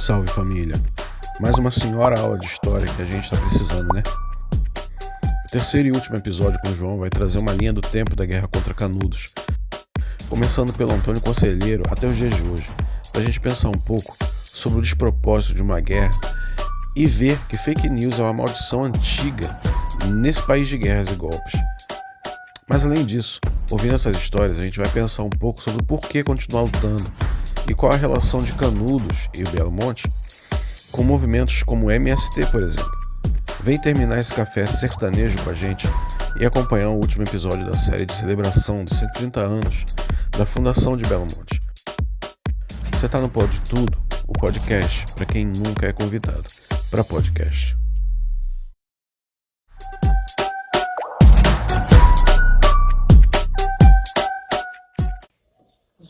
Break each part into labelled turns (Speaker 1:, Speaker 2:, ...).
Speaker 1: Salve família! Mais uma senhora aula de história que a gente tá precisando, né? O terceiro e último episódio com o João vai trazer uma linha do tempo da guerra contra Canudos, começando pelo Antônio Conselheiro até os dias de hoje, pra gente pensar um pouco sobre o despropósito de uma guerra e ver que fake news é uma maldição antiga nesse país de guerras e golpes. Mas além disso, ouvindo essas histórias, a gente vai pensar um pouco sobre o porquê continuar lutando e qual a relação de Canudos e o Belo Monte com movimentos como o MST, por exemplo. Vem terminar esse café sertanejo com a gente e acompanhar o último episódio da série de celebração dos 130 anos da fundação de Belo Monte. Você tá no Pode Tudo, o podcast para quem nunca é convidado para podcast.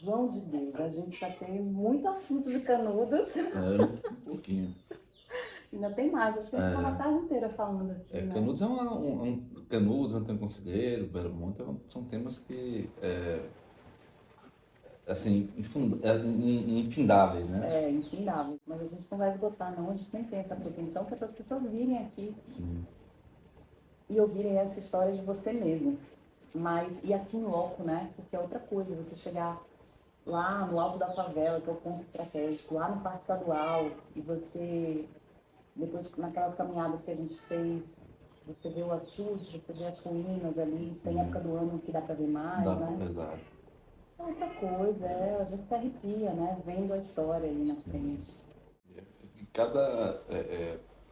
Speaker 2: João de Deus, a gente já tem muito assunto de Canudos.
Speaker 3: Um pouquinho.
Speaker 2: Ainda tem mais, acho que a gente vai uma tarde inteira falando aqui, né?
Speaker 3: Canudos Canudos, Antônio Conselheiro, Belo Monte, são temas que, infindáveis, né?
Speaker 2: Infindável. Mas a gente não vai esgotar, não. A gente nem tem essa pretensão, que é para as pessoas virem aqui.
Speaker 3: Sim.
Speaker 2: E ouvirem essa história de você mesmo. E aqui em loco, né? Porque é outra coisa, você chegar lá no alto da favela, que é o ponto estratégico, lá no Parque Estadual, e você, depois naquelas caminhadas que a gente fez, você vê o açude, você vê as ruínas ali, tem época do ano que dá para ver mais, né?
Speaker 3: Exato.
Speaker 2: É outra coisa, a gente se arrepia, né? Vendo a história ali na frente.
Speaker 3: E cada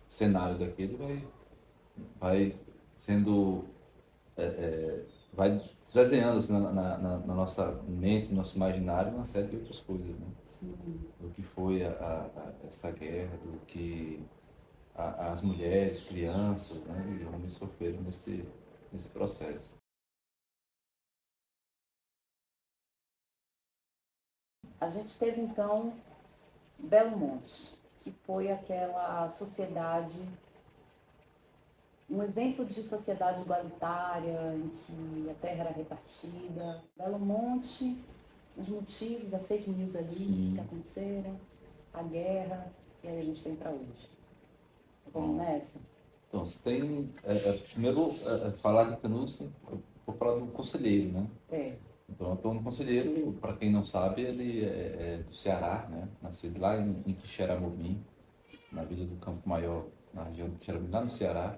Speaker 3: cenário daquele vai sendo... vai desenhando assim, na nossa mente, no nosso imaginário, uma série de outras coisas, né?
Speaker 2: Sim.
Speaker 3: Do que foi essa guerra, do que as mulheres, crianças, né, e homens sofreram nesse processo.
Speaker 2: A gente teve então Belo Monte, que foi aquela sociedade, um exemplo de sociedade igualitária, em que a terra era repartida. Belo Monte, os motivos, as fake news ali
Speaker 3: Sim.
Speaker 2: que aconteceram, a guerra, e aí a gente vem para hoje. Vamos nessa?
Speaker 3: Então, você tem... primeiro, falar de Canudos, vou falar do Conselheiro, né? Então, Antônio Conselheiro, para quem não sabe, ele é do Ceará, né? Nascido lá em Quixeramobim, na Vila do Campo Maior, na região do Quixeramobim, lá no Ceará.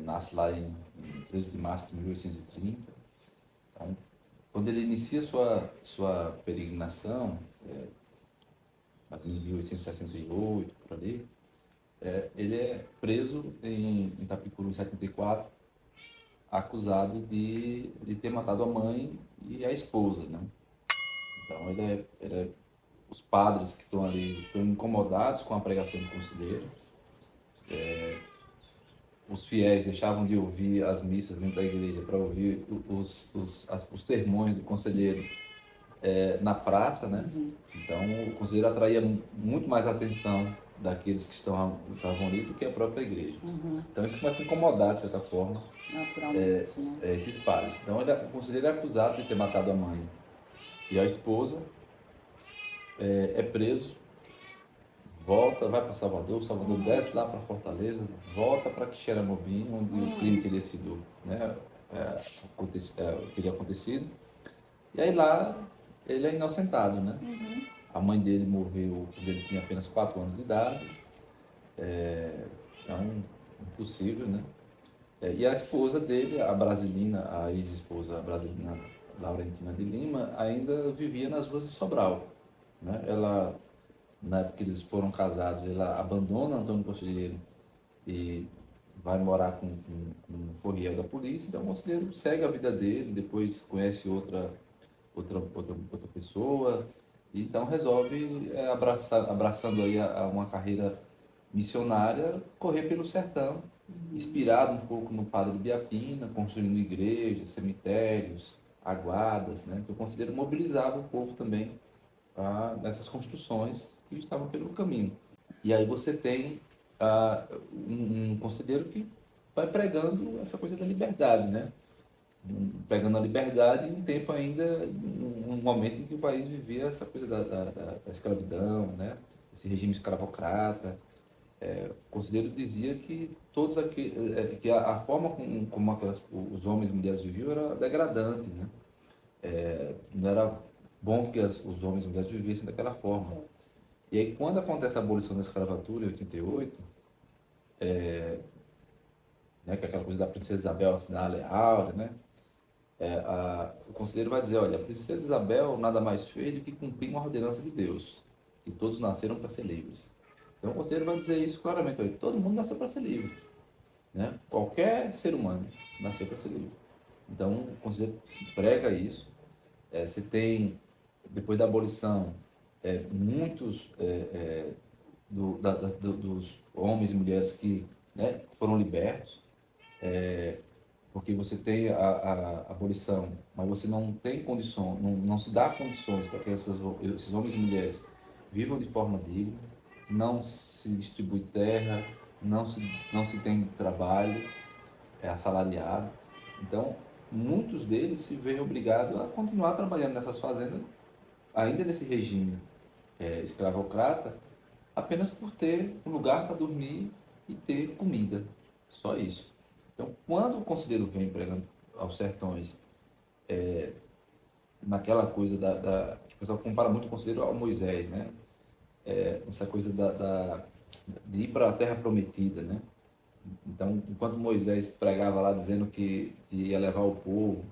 Speaker 3: Nasce lá em 13 de março de 1830. Então, quando ele inicia sua peregrinação, mais ou menos 1868, por ali, ele é preso em Itapicuru em 74, acusado de ter matado a mãe e a esposa, né? Então, os padres que estão ali estão incomodados com a pregação do conselheiro. Os fiéis deixavam de ouvir as missas dentro da igreja para ouvir os sermões do conselheiro na praça, né? Então, o conselheiro atraía muito mais a atenção daqueles que estavam ali do que a própria igreja. Então, isso começa a incomodar, de certa forma,
Speaker 2: Naturalmente, né?
Speaker 3: esses padres. Então, o conselheiro é acusado de ter matado a mãe e a esposa, é preso, volta, vai para Salvador, desce lá para Fortaleza, volta para Quixeramobim, onde o crime teria sido, né, teria acontecido. E aí lá ele é inocentado, né? A mãe dele morreu quando ele tinha apenas 4 anos de idade, então impossível, né? E a esposa dele, a ex-esposa brasileira Laurentina de Lima, ainda vivia nas ruas de Sobral, né? Ela, na época que eles foram casados, ela abandona Antônio Conselheiro e vai morar com um forriel da polícia. Então o Conselheiro segue a vida dele, depois conhece outra pessoa, e então resolve, abraçando aí uma carreira missionária, correr pelo sertão, inspirado um pouco no Padre Biapina, construindo igrejas, cemitérios, aguadas, né? Então o Conselheiro mobilizava o povo também nessas construções que estavam pelo caminho. E aí você tem um conselheiro que vai pregando essa coisa da liberdade, né? Pegando a liberdade em um tempo ainda, um momento em que o país vivia essa coisa da escravidão, né? esse regime escravocrata. O conselheiro dizia que que a forma como os homens e mulheres viviam era degradante, né? Não era bom que os homens e mulheres vivessem daquela forma. E aí, quando acontece a abolição da escravatura em 88, né, que é aquela coisa da princesa Isabel assinar a Lei Áurea, né? O conselheiro vai dizer, olha, a princesa Isabel nada mais fez do que cumprir uma ordenança de Deus, que todos nasceram para ser livres. Então o conselheiro vai dizer isso claramente, olha, todo mundo nasceu para ser livre, né? Qualquer ser humano nasceu para ser livre. Então o conselheiro prega isso. Você tem, depois da abolição, muitos dos homens e mulheres que, né, foram libertos, porque você tem a abolição, mas você não tem condições, não se dá condições para que esses homens e mulheres vivam de forma digna, não se distribui terra, não se tem trabalho assalariado. Então, muitos deles se veem obrigados a continuar trabalhando nessas fazendas, ainda nesse regime escravocrata, apenas por ter um lugar para dormir e ter comida, só isso. Então, quando o conselheiro vem pregando aos sertões, naquela coisa que o pessoal compara muito o conselheiro ao Moisés, né? Essa coisa de ir para a terra prometida, né? Então, enquanto Moisés pregava lá dizendo que ia levar o povo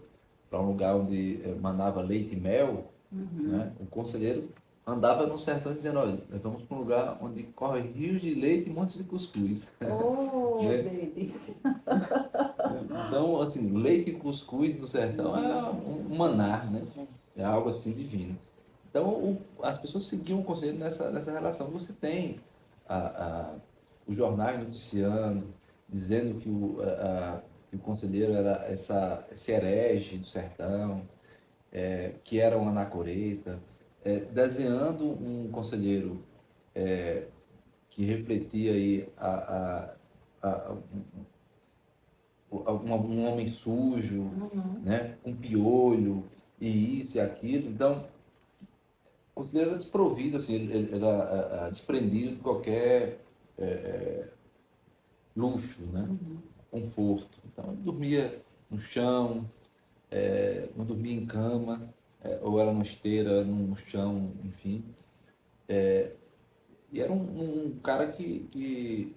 Speaker 3: para um lugar onde manava leite e mel, né? O conselheiro andava no sertão dizendo, olha, nós vamos para um lugar onde corre rios de leite e montes de cuscuz.
Speaker 2: Oh,
Speaker 3: né?
Speaker 2: delícia!
Speaker 3: Então, assim, leite e cuscuz no sertão é um maná, né? É algo assim divino. Então, as pessoas seguiam o conselheiro nessa relação. Você tem os jornais noticiando, dizendo que o conselheiro era esse herege do sertão, que era um anacoreta, desenhando um conselheiro que refletia aí um homem sujo, né, com piolho, e isso e aquilo. Então, o conselheiro era desprovido, assim, ele era desprendido de qualquer luxo, né, conforto. Então, ele dormia no chão, não dormia em cama, ou era numa esteira, no chão, enfim. E era um cara que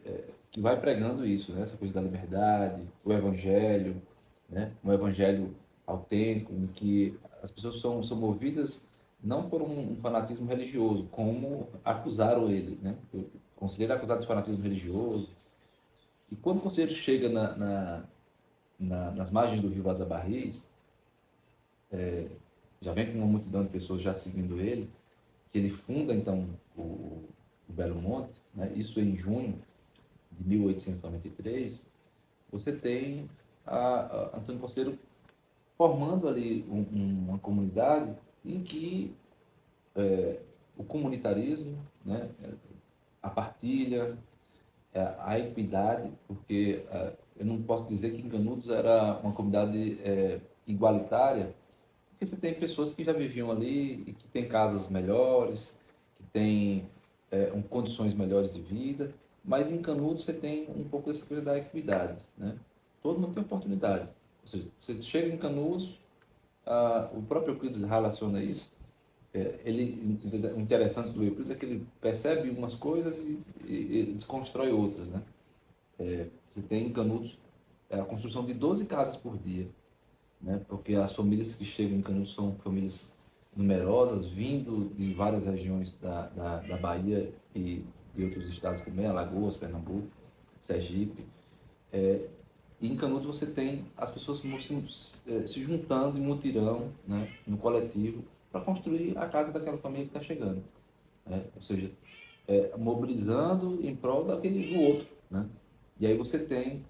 Speaker 3: vai pregando isso, né? Essa coisa da liberdade, o evangelho, né? Um evangelho autêntico, em que as pessoas são movidas não por um fanatismo religioso, como acusaram ele, né? O conselheiro é acusado de fanatismo religioso. E quando o conselheiro chega nas margens do rio Vaza Barris, já vem com uma multidão de pessoas já seguindo ele, que ele funda então o Belo Monte, né? Isso em junho de 1893, você tem Antônio Conselheiro formando ali uma comunidade em que o comunitarismo, né, a partilha, a equidade, porque eu não posso dizer que em Canudos era uma comunidade igualitária, porque você tem pessoas que já viviam ali e que têm casas melhores, que têm condições melhores de vida, mas em Canudos você tem um pouco dessa coisa da equidade, né? Todo mundo tem oportunidade. Ou seja, você chega em Canudos, o próprio Euclides relaciona isso. O interessante do Euclides é que ele percebe umas coisas e desconstrói outras, né? Você tem em Canudos a construção de 12 casas por dia, né? Porque as famílias que chegam em Canudos são famílias numerosas, vindo de várias regiões da Bahia e de outros estados também, Alagoas, Pernambuco, Sergipe. E em Canudos você tem as pessoas se juntando em mutirão, né, no coletivo, para construir a casa daquela família que está chegando. Né? Ou seja, mobilizando em prol do outro. Né? E aí você tem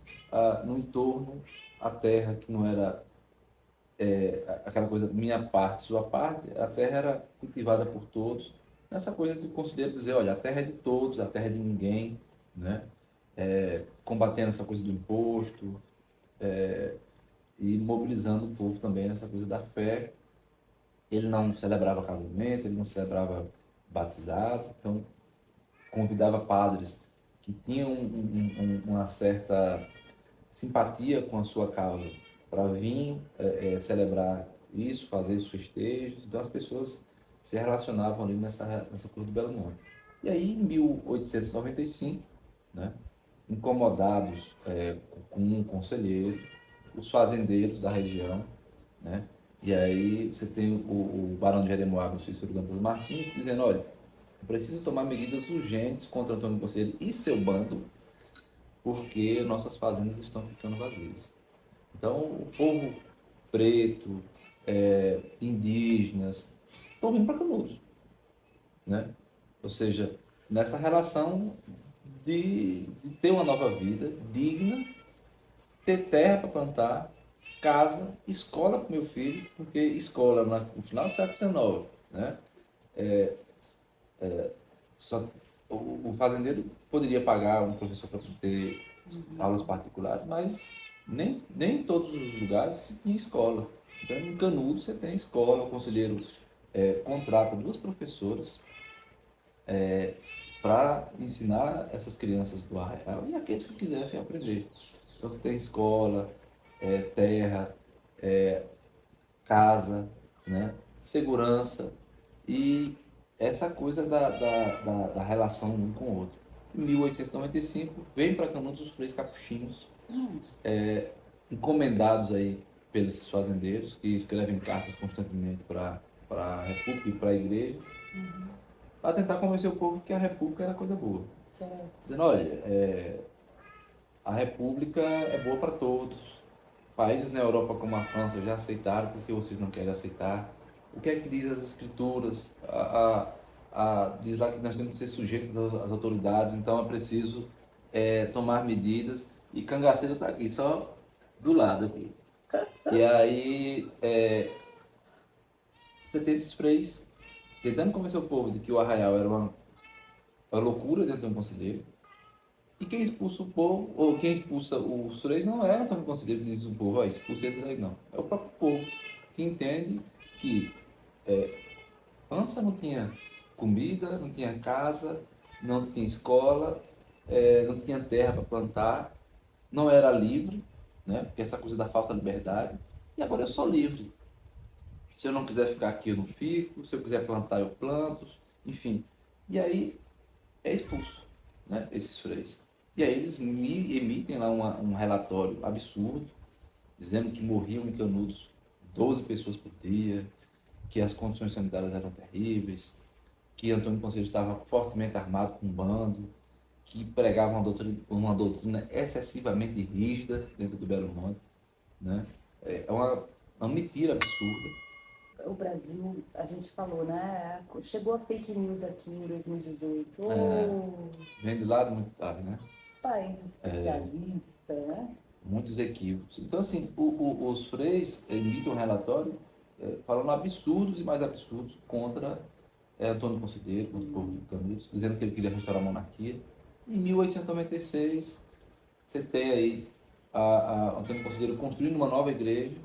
Speaker 3: no entorno a terra que não era aquela coisa minha parte, sua parte, a terra era cultivada por todos. Nessa coisa do conselheiro dizer, olha, a terra é de todos, a terra é de ninguém, né? Combatendo essa coisa do imposto e mobilizando o povo também nessa coisa da fé. Ele não celebrava casamento, ele não celebrava batizado, então convidava padres que tinham uma certa simpatia com a sua causa para vir celebrar isso, fazer os festejos. Então as pessoas se relacionavam ali nessa Cruz do Belo Monte. E aí, em 1895, né, incomodados com um conselheiro, os fazendeiros da região, né, e aí você tem o Barão de Jeremoabo, o Cícero Dantas Martins, dizendo, olha, preciso tomar medidas urgentes contra Antônio Conselheiro e seu bando, porque nossas fazendas estão ficando vazias. Então, o povo preto, indígenas, estão vindo para Canudos, né? Ou seja, nessa relação de ter uma nova vida digna, ter terra para plantar, casa, escola para o meu filho, porque escola no final do século XIX, né? Só, o fazendeiro poderia pagar um professor para ter aulas particulares, mas nem em todos os lugares se tinha escola. Então, em Canudos você tem escola, o conselheiro contrata 2 professoras para ensinar essas crianças do Arraial e aqueles que quisessem aprender. Então, você tem escola, terra, casa, né, segurança e essa coisa da relação um com o outro. Em 1895, vem para Canudos os freis capuchinhos, encomendados aí pelos fazendeiros, que escrevem cartas constantemente para a República e para a Igreja, para tentar convencer o povo que a República era coisa boa.
Speaker 2: Certo.
Speaker 3: Dizendo, olha, a República é boa para todos. Países na Europa como a França já aceitaram, porque vocês não querem aceitar? O que é que diz as escrituras? Diz lá que nós temos que ser sujeitos às autoridades, então é preciso tomar medidas. E Cangaceiro está aqui, só do lado aqui. E aí você tem esses freis tentando convencer o povo de que o Arraial era uma loucura dentro de um conselheiro. E quem expulsa o povo, ou quem expulsa os freis, não é Antônio Conselheiro que diz o povo, expulsa eles aí, não. É o próprio povo que entende que antes não tinha comida, não tinha casa, não tinha escola, não tinha terra para plantar, não era livre, né? Porque essa coisa da falsa liberdade, e agora eu sou livre. Se eu não quiser ficar aqui, eu não fico, se eu quiser plantar, eu planto, enfim. E aí é expulso, né, esses freis. E aí eles emitem lá um relatório absurdo, dizendo que morriam em Canudos 12 pessoas por dia, que as condições sanitárias eram terríveis, que Antônio Conselheiro estava fortemente armado com um bando, que pregava uma doutrina excessivamente rígida dentro do Belo Monte, né? É uma mentira absurda.
Speaker 2: O Brasil, a gente falou, né? Chegou a fake news aqui em 2018.
Speaker 3: Vem de lado muito tarde, né?
Speaker 2: País especialista, né?
Speaker 3: Muitos equívocos. Então, assim, os freis emitem um relatório falando absurdos e mais absurdos contra Antônio Conselheiro, contra o povo de Canudos, dizendo que ele queria restaurar a monarquia. Em 1896, você tem aí Antônio Conselheiro construindo uma nova igreja,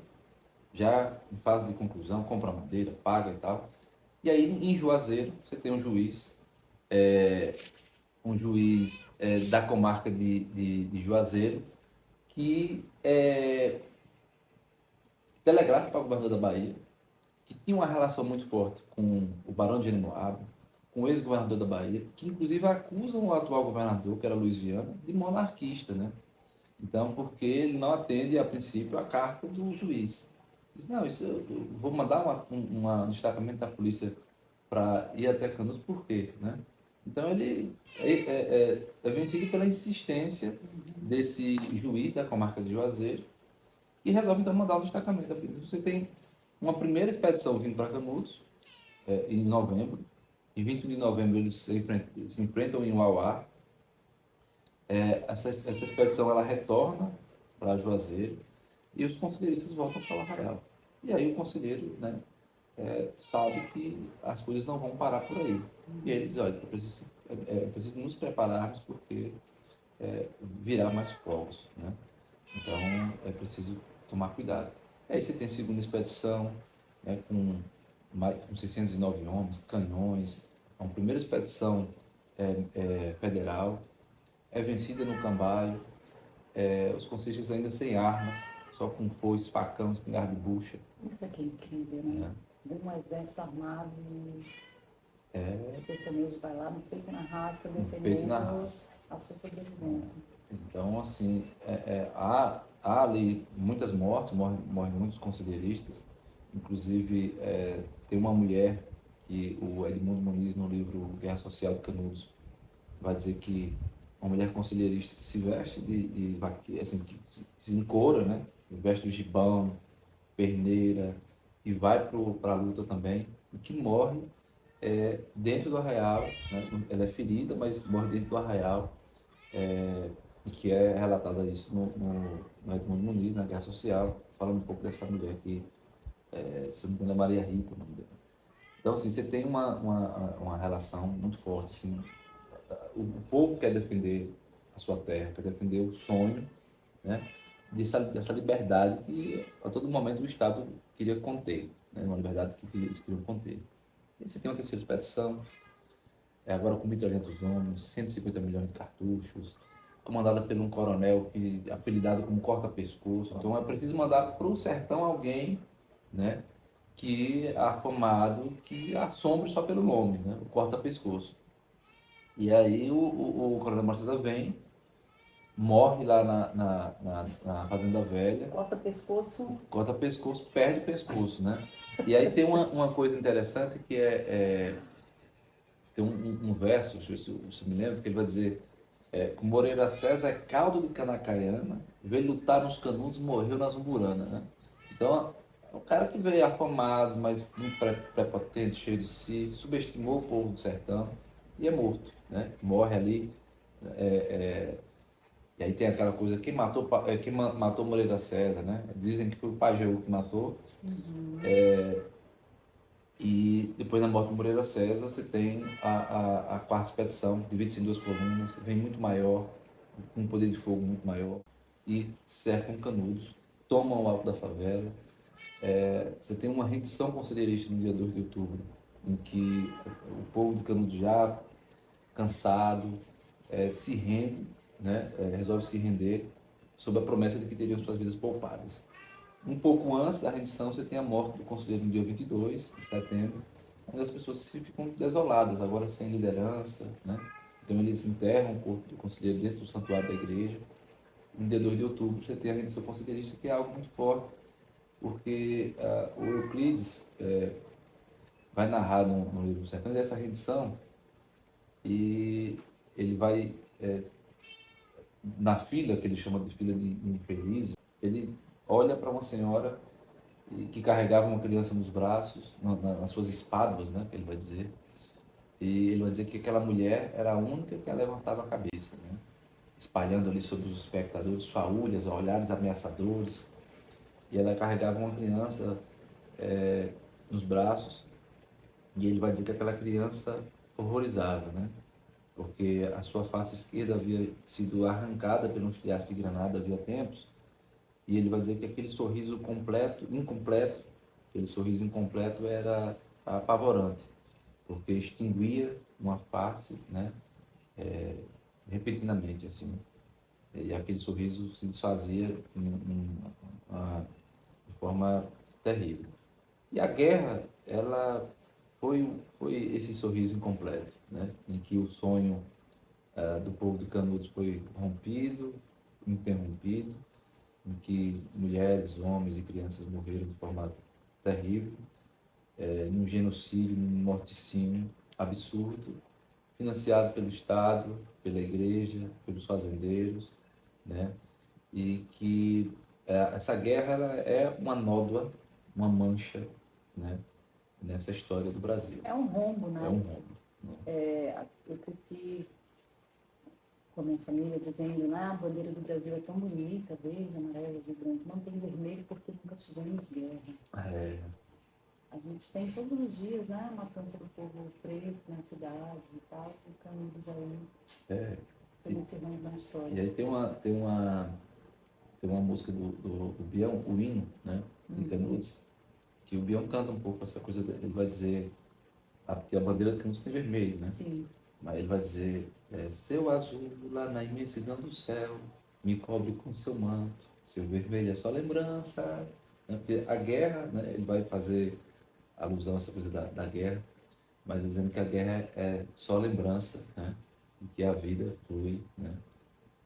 Speaker 3: já em fase de conclusão, compra madeira, paga e tal. E aí, em Juazeiro, você tem um juiz da comarca de Juazeiro, que telegrafa para o governador da Bahia, que tinha uma relação muito forte com o Barão de Jeremoabo, com o ex-governador da Bahia, que inclusive acusam o atual governador, que era Luiz Viana, de monarquista, né? Então, porque ele não atende, a princípio, a carta do juiz. Diz, não, isso eu vou mandar um destacamento da polícia para ir até Canudos, por quê, né? Então, ele é vencido pela insistência desse juiz da comarca de Juazeiro e resolve, então, mandar um destacamento. Você tem uma primeira expedição vindo para Canudos, em novembro. Em 21 de novembro, eles se enfrentam em Uauá. Essa expedição ela retorna para Juazeiro e os conselheiristas voltam para o Arraial. E aí o conselheiro, né, sabe que as coisas não vão parar por aí. E ele diz, olha, é preciso nos prepararmos porque virá mais fogos, né? Então é preciso tomar cuidado. Aí você tem a segunda expedição, com 609 homens, canhões. A primeira expedição federal, é vencida no Cambaio, os conselheiros ainda sem armas, só com foice, facão, espingarda de bucha.
Speaker 2: Isso aqui é incrível, né? Vem um exército armado e o sertanejo vai lá no peito e na raça, defendendo a sua sobrevivência.
Speaker 3: Então, assim, há ali muitas mortes, morrem muitos conselheiristas. Inclusive, tem uma mulher que o Edmundo Muniz, no livro Guerra Social de Canudos, vai dizer que uma mulher conselheirista que se veste de vaqueira, assim, que se encora, né? Veste o gibão, perneira, e vai para a luta também, e que morre dentro do arraial, né? Ela é ferida, mas morre dentro do arraial, e que é relatada isso no Edmundo Muniz, na Guerra Social, falando um pouco dessa mulher que, se não me engano, é Maria Rita, o nome dela. Então, assim, você tem uma relação muito forte, assim, o povo quer defender a sua terra, quer defender o sonho, né, dessa liberdade que a todo momento o Estado queria conter, né, uma liberdade que eles queriam conter. E você tem uma terceira expedição, agora com 1.300 homens, 150 milhões de cartuchos, comandada por um coronel apelidado como corta-pescoço. Então é preciso mandar para o sertão alguém, né, que é afamado, que assombre só pelo nome, né, o corta-pescoço. E aí o coronel Marcelo vem, morre lá na Fazenda Velha.
Speaker 2: Corta
Speaker 3: pescoço, perde o pescoço, né? E aí tem uma coisa interessante que tem um verso, deixa eu ver se você me lembra, que ele vai dizer: com Moreira César é caldo de canacaiana, veio lutar nos Canudos e morreu nas Umburana, né? Então, o cara que veio afamado, mas muito prepotente, cheio de si, subestimou o povo do sertão e é morto, né? Morre ali. E aí tem aquela coisa, quem matou Moreira César, né? Dizem que foi o Pajeú que matou. E depois da morte de Moreira César, você tem a quarta expedição, divide-se em duas colunas, vem muito maior, com um poder de fogo muito maior, e cercam Canudos, tomam o alto da favela. Você tem uma rendição conselheirista no dia 2 de outubro, em que o povo de Canudos, já cansado, se rende, né? Resolve se render, sob a promessa de que teriam suas vidas poupadas. Um pouco antes da rendição, você tem a morte do conselheiro no dia 22 de setembro, onde as pessoas ficam desoladas, agora sem liderança, né? Então eles enterram o corpo do conselheiro dentro do santuário da igreja. No dia 2 de outubro, você tem a rendição conselheirista, que é algo muito forte, porque o Euclides vai narrar no livro do Sertão dessa rendição, e ele vai, na fila, que ele chama de fila de infelizes, ele olha para uma senhora que carregava uma criança nos braços, nas suas espáduas, né, que ele vai dizer. E ele vai dizer que aquela mulher era a única que levantava a cabeça, né, espalhando ali sobre os espectadores faúlhas, olhares ameaçadores. E ela carregava uma criança nos braços, e ele vai dizer que aquela criança horrorizava, né, porque a sua face esquerda havia sido arrancada pelos filhaços de granada havia tempos. E ele vai dizer que aquele sorriso incompleto, aquele sorriso incompleto era apavorante, porque extinguia uma face, né, repentinamente, assim. E aquele sorriso se desfazia de forma terrível. E a guerra, ela foi esse sorriso incompleto, né, em que o sonho do povo de Canudos foi rompido, interrompido, em que mulheres, homens e crianças morreram de forma terrível, num genocídio, num morticínio absurdo, financiado pelo Estado, pela Igreja, pelos fazendeiros, né? E que essa guerra ela é uma nódoa, uma mancha, né, nessa história do Brasil.
Speaker 2: É um rombo, né?
Speaker 3: É um rombo. Né?
Speaker 2: Eu cresci com a minha família dizendo, né, a bandeira do Brasil é tão bonita, verde, amarela, de branco, não tem vermelho porque nunca tivemos guerra. A gente tem todos os dias, né, a matança do povo preto na cidade e tal, o Canudos aí, sobre esse rombo na história.
Speaker 3: E aí tem uma música do Bião, o hino, né, de Canudos, que o Bião canta um pouco essa coisa, ele vai dizer que a bandeira de Canudos tem vermelho, né?
Speaker 2: Sim.
Speaker 3: Mas ele vai dizer, seu azul lá na imensidão do céu, me cobre com seu manto, seu vermelho é só lembrança. Né? Porque a guerra, né, ele vai fazer alusão a essa coisa da guerra, mas dizendo que a guerra é só lembrança, né? E que a vida flui, né?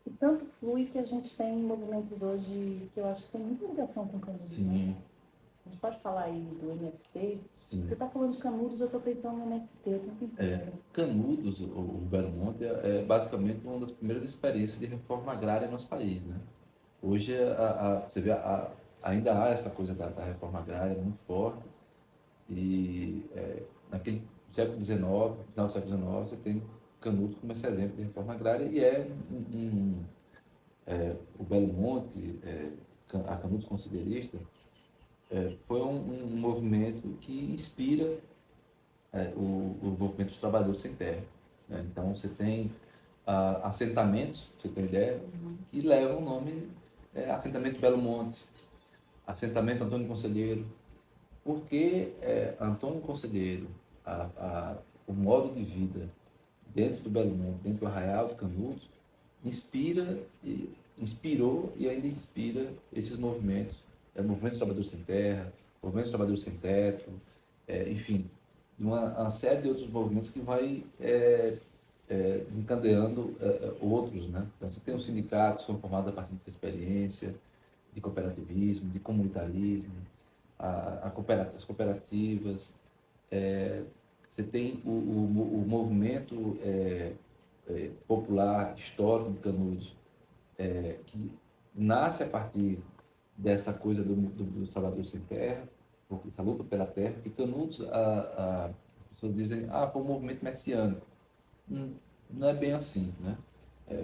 Speaker 2: E tanto flui que a gente tem movimentos hoje que eu acho que tem muita ligação com Canudos,
Speaker 3: Sim.
Speaker 2: né? A gente pode falar aí do MST?
Speaker 3: Sim.
Speaker 2: Você está falando de Canudos, eu estou pensando no MST o tempo inteiro.
Speaker 3: Canudos, o Belo Monte, é basicamente uma das primeiras experiências de reforma agrária no nosso país, né? Hoje, você vê, ainda há essa coisa da reforma agrária muito forte, e naquele século XIX, final do século XIX, você tem Canudos como esse exemplo de reforma agrária, e o Belo Monte, a Canudos Conselheirista, foi um movimento que inspira o movimento dos trabalhadores sem terra. Né? Então, você tem assentamentos, pra você ter ideia, que levam o nome assentamento Belo Monte, assentamento Antônio Conselheiro, porque Antônio Conselheiro, o modo de vida dentro do Belo Monte, dentro do Arraial de Canudos, inspirou e ainda inspira esses movimentos, movimento dos trabalhadores sem terra, movimento dos trabalhadores sem teto, enfim, uma série de outros movimentos que vai desencadeando outros, né? Então, você tem os sindicatos que são formados a partir dessa experiência de cooperativismo, de comunitarismo, as cooperativas, você tem o movimento popular histórico de Canudos, que nasce a partir dessa coisa dos trabalhadores sem terra, essa luta pela terra, e Canudos, as pessoas dizem, foi um movimento messiânico. Não é bem assim, né?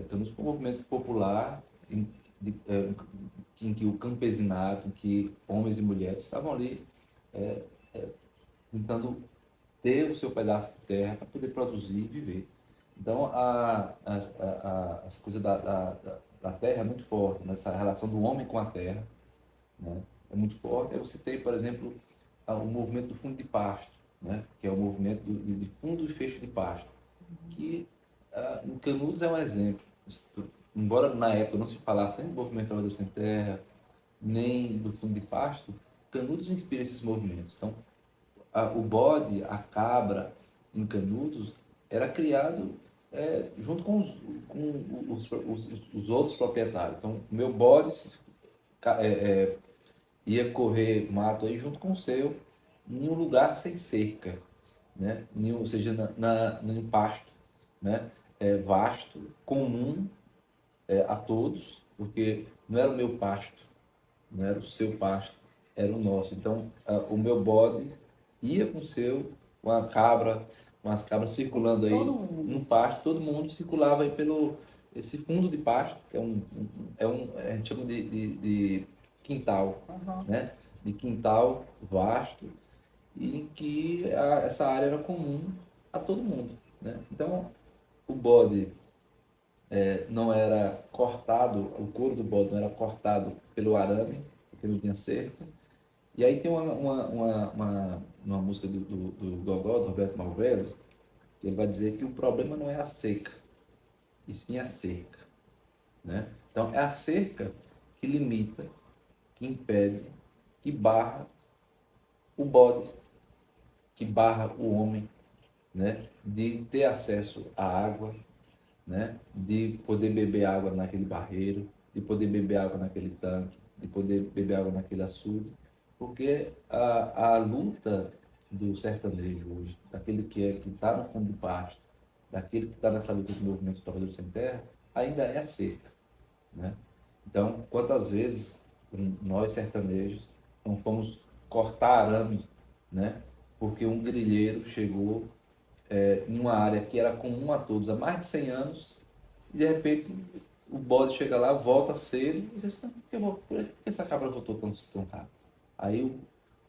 Speaker 3: Canudos foi um movimento popular em que o campesinato, em que homens e mulheres estavam ali tentando ter o seu pedaço de terra para poder produzir e viver. Então, essa coisa da terra é muito forte, né? Essa relação do homem com a terra, né? É muito forte. Aí você tem, por exemplo, o movimento do fundo de pasto, né? Que é o movimento de fundo e fecho de pasto, que no Canudos é um exemplo. Embora na época não se falasse nem do movimento trabalhador sem terra, nem do fundo de pasto, Canudos inspira esses movimentos. Então, o bode, a cabra em Canudos era criado junto com os outros proprietários. Então, o meu bode ia correr mato aí junto com o seu, em um lugar sem cerca, né? Ou seja, num pasto, né? Vasto, comum a todos, porque não era o meu pasto, não era o seu pasto, era o nosso. Então, o meu bode ia com o seu, com a cabra, com as cabras circulando aí no pasto, todo mundo circulava aí pelo esse fundo de pasto, que a gente chama de quintal, né? De quintal vasto, e em que essa área era comum a todo mundo, né? Então, o bode não era cortado, o couro do bode não era cortado pelo arame, porque não tinha cerca. E aí tem uma música do Gogó, do Roberto Malvese, que ele vai dizer que o problema não é a seca, e sim a cerca, né? Então, é a cerca que limita, que impede, que barra o bode, que barra o homem, né? De ter acesso à água, né? De poder beber água naquele barreiro, de poder beber água naquele tanque, de poder beber água naquele açude, porque a luta do sertanejo hoje, daquele que está no fundo do pasto, daquele que está nessa luta do movimento dos trabalhadores sem terra, ainda é a cerca, né? Então, quantas vezes nós sertanejos não fomos cortar arame, né? Porque um grileiro chegou em uma área que era comum a todos há mais de 100 anos, e de repente o bode chega lá, volta cedo, e diz, por que essa cabra voltou tão rápido? Aí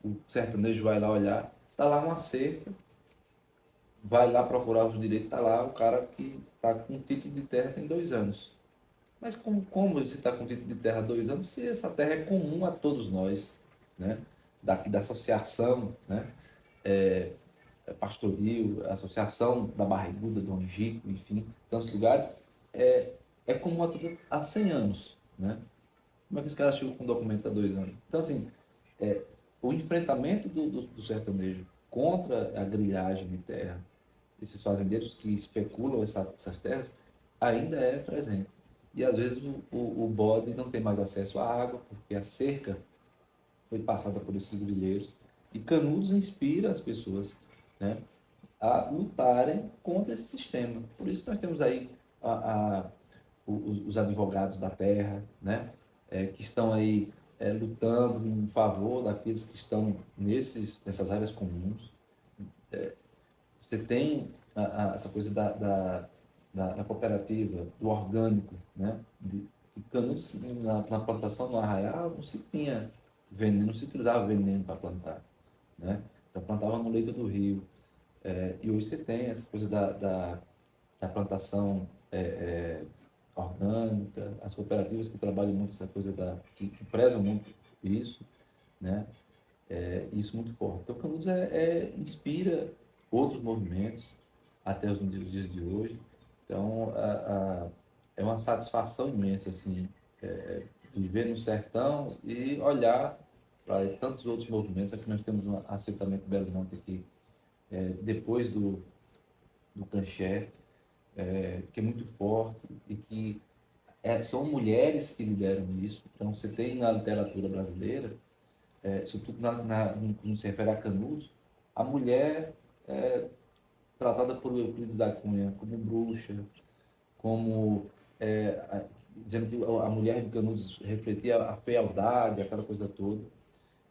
Speaker 3: o sertanejo vai lá olhar, tá lá uma cerca, vai lá procurar os direitos, tá lá o cara que tá com título de terra tem 2 anos. Mas como você está com título de terra há 2 anos, se essa terra é comum a todos nós, né? Da associação, né? Pastoril, a Associação da Barriguda, do Angico, enfim, tantos lugares, é comum há 100 anos, né? Como é que esse cara chegou com um documento há 2 anos? Então, assim, o enfrentamento do sertanejo contra a grilhagem de terra, esses fazendeiros que especulam essas terras, ainda é presente. E, às vezes, o bode não tem mais acesso à água, porque a cerca foi passada por esses grileiros. E Canudos inspira as pessoas, né, a lutarem contra esse sistema. Por isso nós temos aí os advogados da terra, né, que estão aí lutando em favor daqueles que estão nessas áreas comuns. Você tem essa coisa da cooperativa, do orgânico, né, de Canudos, na plantação no Arraial, não se tinha veneno, não se utilizava veneno para plantar, né? Então plantava no leito do rio. E hoje você tem essa coisa da plantação orgânica, as cooperativas que trabalham muito essa coisa que prezam muito isso, né? Isso muito forte. Então Canudos inspira outros movimentos até os dias de hoje. Então é uma satisfação imensa assim, viver no sertão e olhar para tantos outros movimentos. Aqui nós temos um assentamento Belo Monte aqui, depois do Canché, que é muito forte e que são mulheres que lideram isso. Então você tem na literatura brasileira, sobretudo no se refere a Canudos, a mulher tratada por Euclides da Cunha como bruxa, como dizendo que a mulher de Canudos refletia a fealdade, aquela coisa toda.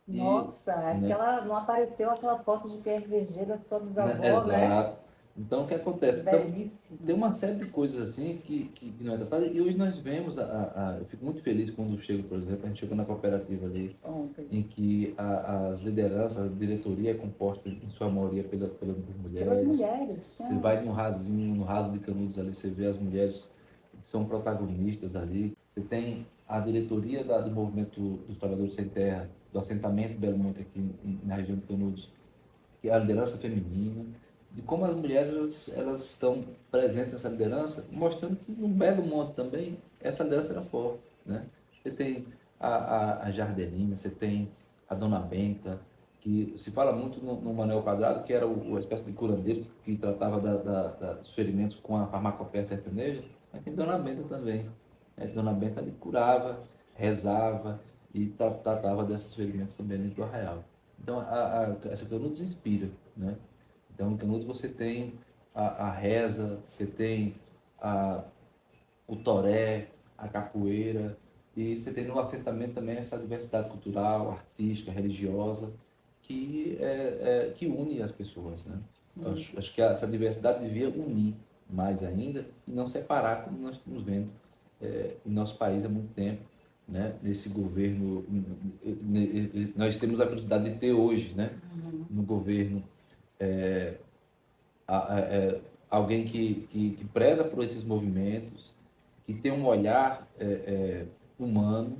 Speaker 2: Nossa, não apareceu aquela foto de Pierre Verger da sua bisavó,
Speaker 3: Exato.
Speaker 2: né?
Speaker 3: Então, o que acontece?
Speaker 2: Belíssimo.
Speaker 3: Tem uma série de coisas assim que não é tratada. E hoje nós vemos, eu fico muito feliz quando chego, por exemplo, a gente chegou na cooperativa ali, em que as lideranças, a diretoria é composta em sua maioria pelas mulheres.
Speaker 2: Pelas mulheres.
Speaker 3: Você vai no raso de Canudos ali, você vê as mulheres que são protagonistas ali. Você tem a diretoria do movimento dos trabalhadores sem terra, do assentamento Belo Monte aqui na região de Canudos, que é a liderança feminina, de como as mulheres elas estão presentes nessa liderança, mostrando que no Belo Monte também essa liderança era forte, né? Você tem a Jardelina, você tem a Dona Benta, que se fala muito no Manuel Quadrado, que era uma espécie de curandeiro que tratava dos ferimentos com a farmacopeia sertaneja, mas tem Dona Benta também. Dona Benta ali curava, rezava e tratava desses ferimentos também dentro do arraial. Então, essa Canudos inspira, né? Então, em Canudos você tem a reza, você tem o toré, a capoeira, e você tem no assentamento também essa diversidade cultural, artística, religiosa, que une as pessoas, né? Acho que essa diversidade devia unir mais ainda e não separar, como nós estamos vendo em nosso país há muito tempo, né? Nesse governo, nós temos a felicidade de ter hoje, né? No governo alguém que preza por esses movimentos, que tem um olhar humano,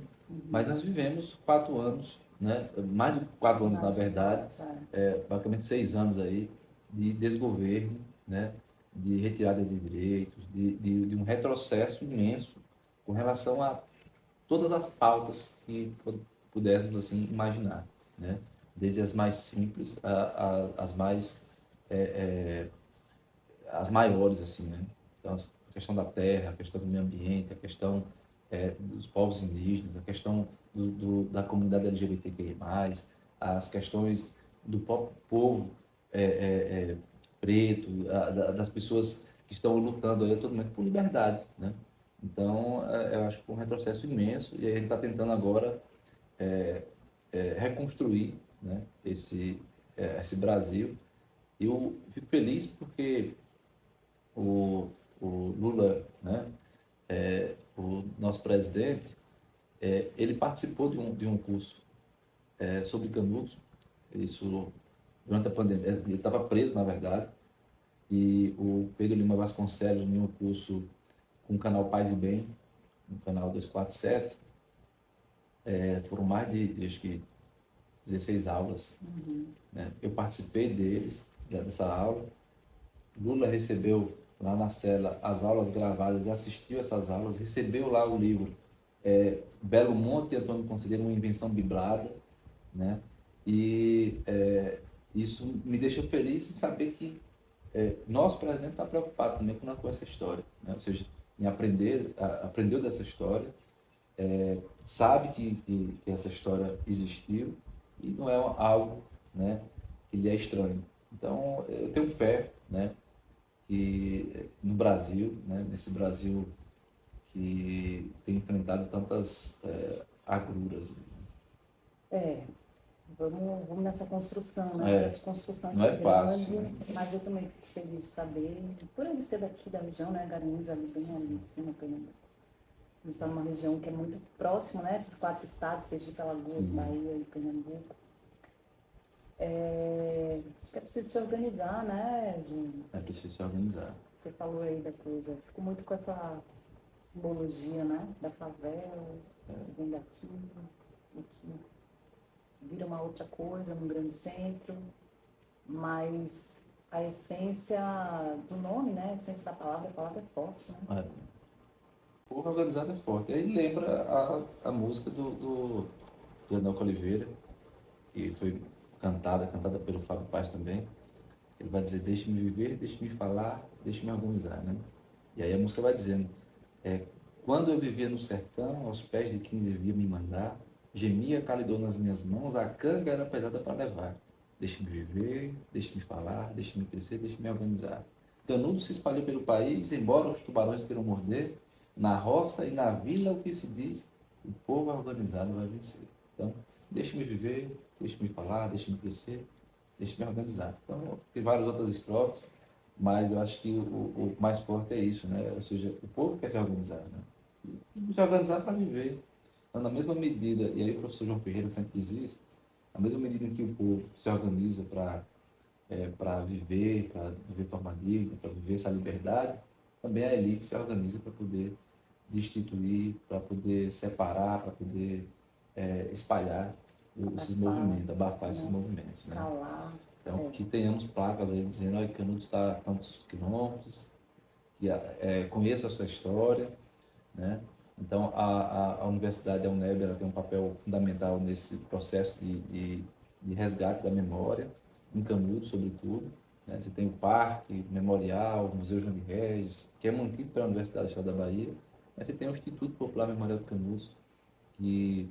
Speaker 3: mas nós vivemos 4 anos, né? Mais de 4 anos na verdade, basicamente 6 anos aí de desgoverno, né? De retirada de direitos, de um retrocesso imenso com relação a todas as pautas que pudermos assim imaginar, né? Desde as mais simples as mais as maiores assim, né? Então, a questão da terra, a questão do meio ambiente, a questão dos povos indígenas, a questão da comunidade LGBTQI+, as questões do próprio povo preto, das pessoas que estão lutando aí a todo momento por liberdade, né? Então, eu acho que foi um retrocesso imenso e a gente está tentando agora reconstruir, né, esse Brasil. Eu fico feliz porque o Lula, né, o nosso presidente, ele participou de um curso sobre Canudos, isso durante a pandemia. Ele estava preso, na verdade, e o Pedro Lima Vasconcelos, em um curso com o canal Paz e Bem, no canal 247, foram mais de acho que 16 aulas, né? Eu participei deles dessa aula. Lula recebeu lá na cela as aulas gravadas e assistiu essas aulas, recebeu lá o livro Belo Monte e Antônio Conselheiro, uma invenção biblada, né? E isso me deixa feliz em saber que nosso presidente está preocupado também com essa história, né? Ou seja, em aprendeu dessa história, sabe que essa história existiu e não é algo, né, que lhe é estranho. Então, eu tenho fé, né, que no Brasil, né, nesse Brasil que tem enfrentado tantas agruras.
Speaker 2: Vamos nessa construção, né? Essa construção
Speaker 3: não é
Speaker 2: grande,
Speaker 3: fácil, né?
Speaker 2: mas eu também fico feliz de saber, por ele ser daqui da região, né? Garanhuns ali, bem ali em cima, Pernambuco. A gente está numa região que é muito próxima, né? Esses 4 estados, Sergipe, Alagoas,
Speaker 3: Sim.
Speaker 2: Bahia e Pernambuco. Acho que é preciso se organizar, né, Júnior?
Speaker 3: É preciso se organizar.
Speaker 2: Você falou aí da coisa. Eu fico muito com essa simbologia, né? Da favela, que vem daqui, e que vira uma outra coisa num grande centro, mas a essência do nome, né? A essência da palavra, a palavra é forte, né?
Speaker 3: O povo organizado é forte. Aí lembra a música do Enoque Oliveira, que foi cantada pelo Fábio Paz também. Ele vai dizer, deixe-me viver, deixe-me falar, deixe-me organizar, né? E aí a música vai dizendo, quando eu vivia no sertão, aos pés de quem devia me mandar, gemia calidou nas minhas mãos, a canga era pesada para levar. Deixe-me viver, deixe-me falar, deixe-me crescer, deixe-me organizar. Canudo se espalhou pelo país, embora os tubarões queiram morder, na roça e na vila o que se diz, o povo organizado vai vencer. Então, deixe-me viver, deixe-me falar, deixe-me crescer, deixe-me organizar. Então, tem várias outras estrofes, mas eu acho que o mais forte é isso, né? Ou seja, o povo quer se organizar, né? E se organizar para viver. Então, na mesma medida, e aí o professor João Ferreira sempre diz isso, na mesma medida em que o povo se organiza para viver de forma digna, para viver essa liberdade, também a elite se organiza para poder destituir, para poder separar, para poder espalhar esses movimentos, abafar esses movimentos, né? Então, que tenhamos placas aí dizendo que Canudos está a tantos quilômetros, que conheça a sua história, né? Então, a Universidade, a UNEB, ela tem um papel fundamental nesse processo de resgate da memória, em Canudos, sobretudo, né? Você tem o Parque Memorial, o Museu João de Regis, que é mantido pela Universidade do Estado da Bahia, mas você tem o Instituto Popular Memorial de Canudos, que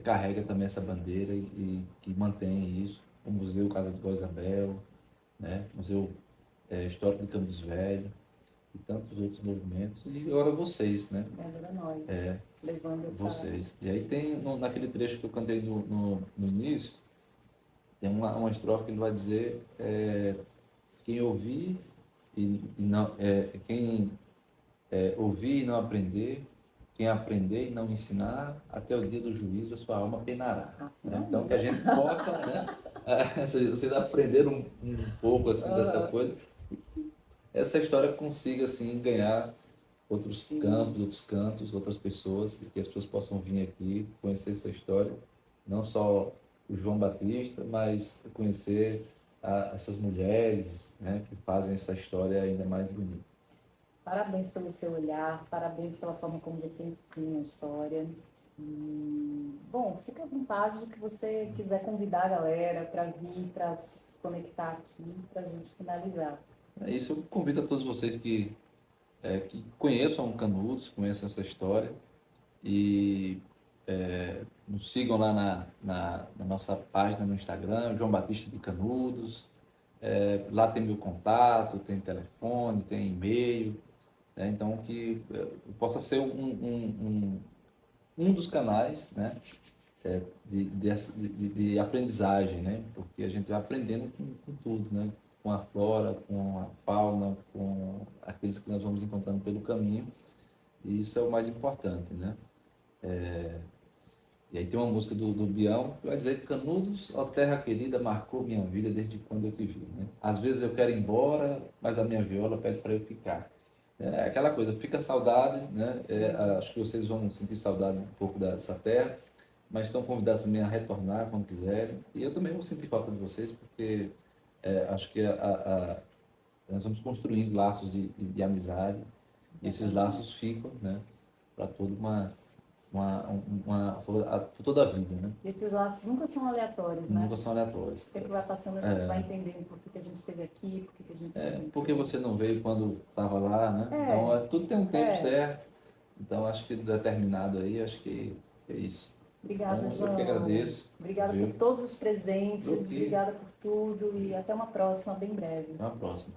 Speaker 3: carrega também essa bandeira e que mantém isso, o Museu Casa de Vó Isabel, né? Museu Histórico de Canudos Velho, e tantos outros movimentos, e agora vocês, né?
Speaker 2: Agora nós, levando essa...
Speaker 3: Vocês. E aí tem, naquele trecho que eu cantei no início, tem uma estrofe que ele vai dizer, quem ouvir e não, quem ouvir e não aprender, quem aprender e não ensinar, até o dia do juízo a sua alma penará. Né? Então que a gente possa, né? Vocês aprenderam um pouco assim dessa coisa, essa história consiga assim ganhar outros campos, outros cantos, outras pessoas, e que as pessoas possam vir aqui conhecer essa história, não só o João Batista, mas conhecer essas mulheres, né, que fazem essa história ainda mais bonita.
Speaker 2: Parabéns pelo seu olhar, parabéns pela forma como você ensina a história. Bom, fica à vontade do que você quiser convidar a galera para vir, para se conectar aqui, para a gente finalizar.
Speaker 3: É isso, eu convido a todos vocês que conheçam o Canudos, conheçam essa história e nos sigam lá na nossa página no Instagram, João Batista de Canudos. Lá tem meu contato, tem telefone, tem e-mail, né? Então que possa ser um dos canais, né? De aprendizagem, né? Porque a gente vai aprendendo com tudo, né? Com a flora, com a fauna, com aqueles que nós vamos encontrando pelo caminho, e isso é o mais importante, né? E aí tem uma música do Bião que vai dizer que Canudos, ó terra querida, marcou minha vida desde quando eu te vi, né? Às vezes eu quero ir embora, mas a minha viola pede para eu ficar. É aquela coisa, fica saudade, né? Acho que vocês vão sentir saudade um pouco dessa terra, mas estão convidados também a retornar quando quiserem. E eu também vou sentir falta de vocês, porque acho que nós vamos construindo laços de amizade, e esses laços ficam, né, para toda toda a vida, né?
Speaker 2: E esses laços nunca são aleatórios, né?
Speaker 3: Nunca são aleatórios.
Speaker 2: O tempo vai passando, a gente vai entendendo por que a gente esteve aqui, por que a gente se
Speaker 3: porque você não veio quando estava lá, né? Então, tudo tem um tempo certo. Então, acho que determinado aí, acho que é isso.
Speaker 2: Obrigada,
Speaker 3: então,
Speaker 2: João.
Speaker 3: Eu que agradeço.
Speaker 2: Obrigada por todos os presentes, obrigada por tudo e até uma próxima, bem breve.
Speaker 3: Até uma próxima.